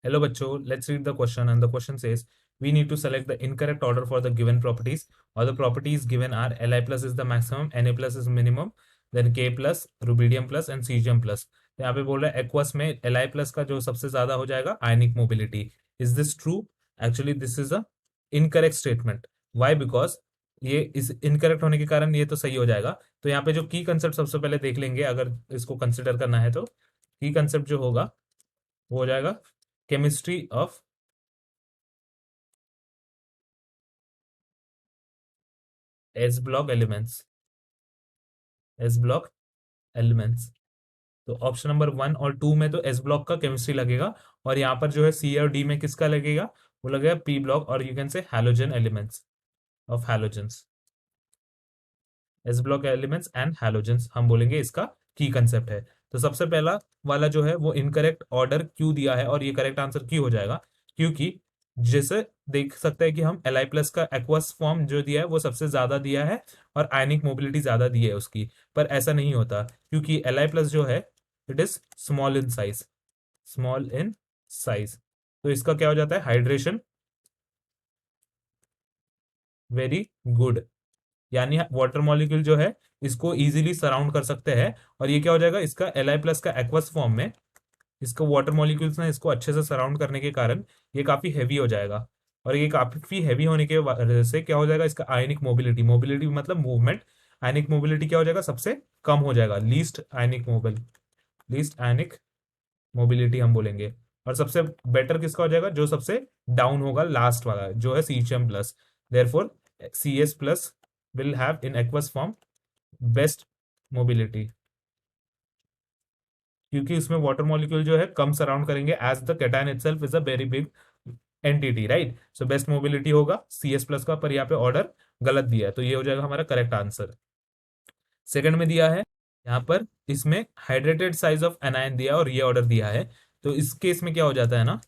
Hello bachcho, let's read the question and the question says we need to select the incorrect order for the given properties or the properties given are Li plus is the maximum, Na plus is minimum, then K plus, rubidium plus and cesium plus. तो यहाँ पे बोल रहा है aqueous में Li plus का जो सबसे ज्यादा हो जाएगा ionic mobility. Is this true? Actually this is a incorrect statement. Why? Because ये इस इनकरेक्ट होने के कारण ये तो सही हो जाएगा. तो यहाँ पे जो की कंसेप्ट सबसे पहले देख लेंगे अगर इसको कंसिडर करना है तो की कंसेप्ट जो होगा वो हो जाएगा chemistry of S block elements. S block elements. तो ऑप्शन नंबर 1 और 2 में तो एस ब्लॉक का केमिस्ट्री लगेगा और यहाँ पर जो है सी और डी में किसका लगेगा? वो लगेगा पी ब्लॉक और you can say halogen elements of halogens. S block elements and halogens हम बोलेंगे इसका की कंसेप्ट है. तो सबसे पहला वाला जो है वो इनकरेक्ट ऑर्डर क्यों दिया है और ये करेक्ट आंसर क्यों हो जाएगा? क्योंकि जैसे देख सकते हैं कि हम Li प्लस का एक्वस फॉर्म जो दिया है वो सबसे ज्यादा दिया है और आयनिक मोबिलिटी ज्यादा दी है उसकी. पर ऐसा नहीं होता क्योंकि Li प्लस जो है it is small in size. Small in size. तो इसका क्या हो जाता है? Hydration very good. यानी वाटर मॉलिक्यूल जो है इसको इजीली सराउंड कर सकते हैं और ये क्या हो जाएगा? इसका Li प्लस का एक्वस फॉर्म में इसको वाटर मॉलिक्यूल्स ने इसको अच्छे से सराउंड करने के कारण ये काफी हैवी हो जाएगा. और ये काफी हैवी होने के वजह से क्या हो जाएगा? इसका आयनिक मोबिलिटी, मोबिलिटी मतलब मूवमेंट, आयनिक मोबिलिटी क्या हो जाएगा? सबसे कम हो जाएगा. लीस्ट आयनिक मोबिलिटी हम बोलेंगे. और सबसे बेटर किसका हो जाएगा? जो सबसे डाउन होगा लास्ट वाला जो है CHM plus. Therefore CS plus will have in aqueous form best mobility क्योंकि उसमें वाटर मॉलिक्यूल जो है कम सराउंड करेंगे as the cation itself is a very big entity, right? So best mobility होगा CS प्लस का. पर यहाँ पे ऑर्डर गलत दिया है तो ये हो जाएगा हमारा करेक्ट आंसर. सेकंड में दिया है यहाँ पर इसमें हाइड्रेटेड साइज ऑफ एनायन दिया और ये ऑर्डर दिया है. तो इस केस में क्या हो जाता है ना,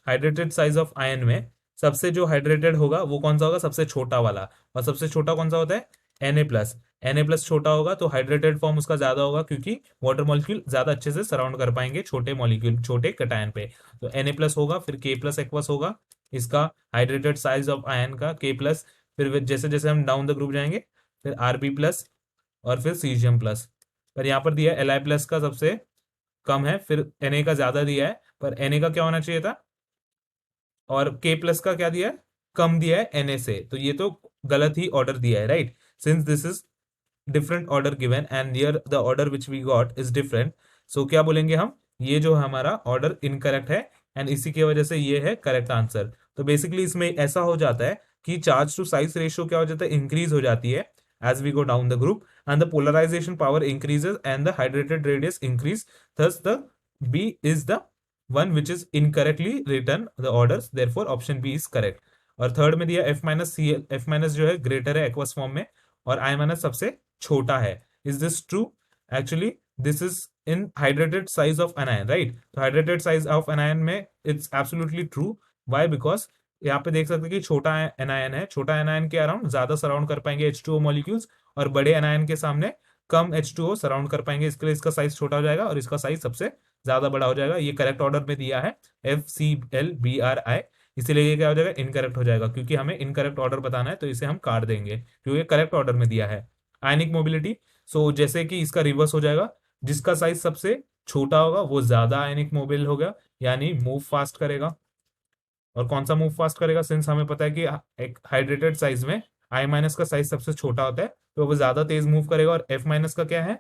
हाइड्रेटेड साइज ऑफ आयन में सबसे जो हाइड्रेटेड होगा वो कौन सा होगा? सबसे छोटा वाला. और सबसे छोटा कौन सा होता है? Na plus. Na प्लस छोटा होगा तो हाइड्रेटेड फॉर्म उसका ज्यादा होगा क्योंकि वाटर मॉलिक्यूल ज्यादा अच्छे से सराउंड कर पाएंगे छोटे मॉलिक्यूल, छोटे कैटायन पे. तो Na प्लस होगा, फिर K प्लस एक्वस होगा इसका हाइड्रेटेड साइज ऑफ आयन का K प्लस. फिर जैसे जैसे हम डाउन द ग्रुप जाएंगे फिर Rb प्लस और फिर सीजियम प्लस. पर यहाँ पर दिया Li प्लस का सबसे कम है, फिर Na का ज्यादा दिया है. पर Na का क्या होना चाहिए था? और K प्लस का क्या दिया है? कम दिया है Na से. तो ये तो गलत ही ऑर्डर दिया है, right? Since this is different order given and here the order which we got is different. So क्या बोलेंगे हम? ये जो हमारा ऑर्डर इनकरेक्ट है एंड इसी की वजह से ये है करेक्ट आंसर. तो बेसिकली इसमें ऐसा हो जाता है कि चार्ज टू साइज रेशियो क्या हो जाता है? इंक्रीज हो जाती है as we go down the group and the polarization power increases and the hydrated radius increase. Thus the B is the one which is incorrectly written the orders, therefore option B is correct. और third में दिया F minus Cl, F minus जो है greater है aqueous form में और I minus सबसे छोटा है. Is this true? Actually this is in hydrated size of anion, right? तो हाइड्रेटेड साइज ऑफ एनायन में it's absolutely true. Why? Because यहाँ पे देख सकते हैं कि छोटा एनायन है, छोटा एनायन के अराउंड ज्यादा सराउंड कर पाएंगे H2O मॉलिक्यूल्स और बड़े एनायन के सामने कम H2O सराउंड कर पाएंगे. इसके लिए इसका साइज छोटा हो जाएगा और इसका साइज सबसे ज्यादा बड़ा हो जाएगा. ये करेक्ट ऑर्डर में दिया है FClBrI. इसीलिए ये क्या हो जाएगा? इनकरेक्ट हो जाएगा क्योंकि हमें इनकरेक्ट ऑर्डर बताना है तो इसे हम काट देंगे क्योंकि करेक्ट ऑर्डर में दिया है. आयनिक मोबिलिटी, सो जैसे कि इसका रिवर्स हो जाएगा. जिसका साइज सबसे छोटा होगा वो ज्यादा आयनिक मोबिल होगा यानी मूव फास्ट करेगा. और कौन सा मूव फास्ट करेगा? सिंस हमें पता है कि एक हाइड्रेटेड साइज में I माइनस का साइज सबसे छोटा होता है तो वो ज्यादा तेज मूव करेगा. और F माइनस का क्या है?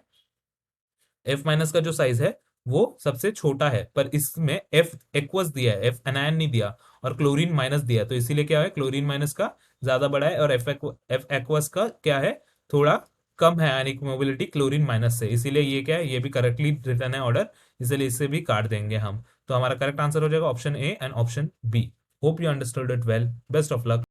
F माइनस का जो साइज है वो सबसे छोटा है पर इसमें F एक्वस दिया है, F एनायन नहीं दिया और क्लोरीन माइनस दिया. तो इसीलिए क्या है? क्लोरीन माइनस का ज्यादा बड़ा है और F एक्वस का क्या है? थोड़ा कम है आयनिक मोबिलिटी क्लोरीन माइनस से. इसीलिए ये क्या है? ये भी करेक्टली रिटर्न है ऑर्डर, इसलिए इसे भी काट देंगे हम. तो हमारा करेक्ट आंसर हो जाएगा option A and option B. Hope you understood it well. Best of luck.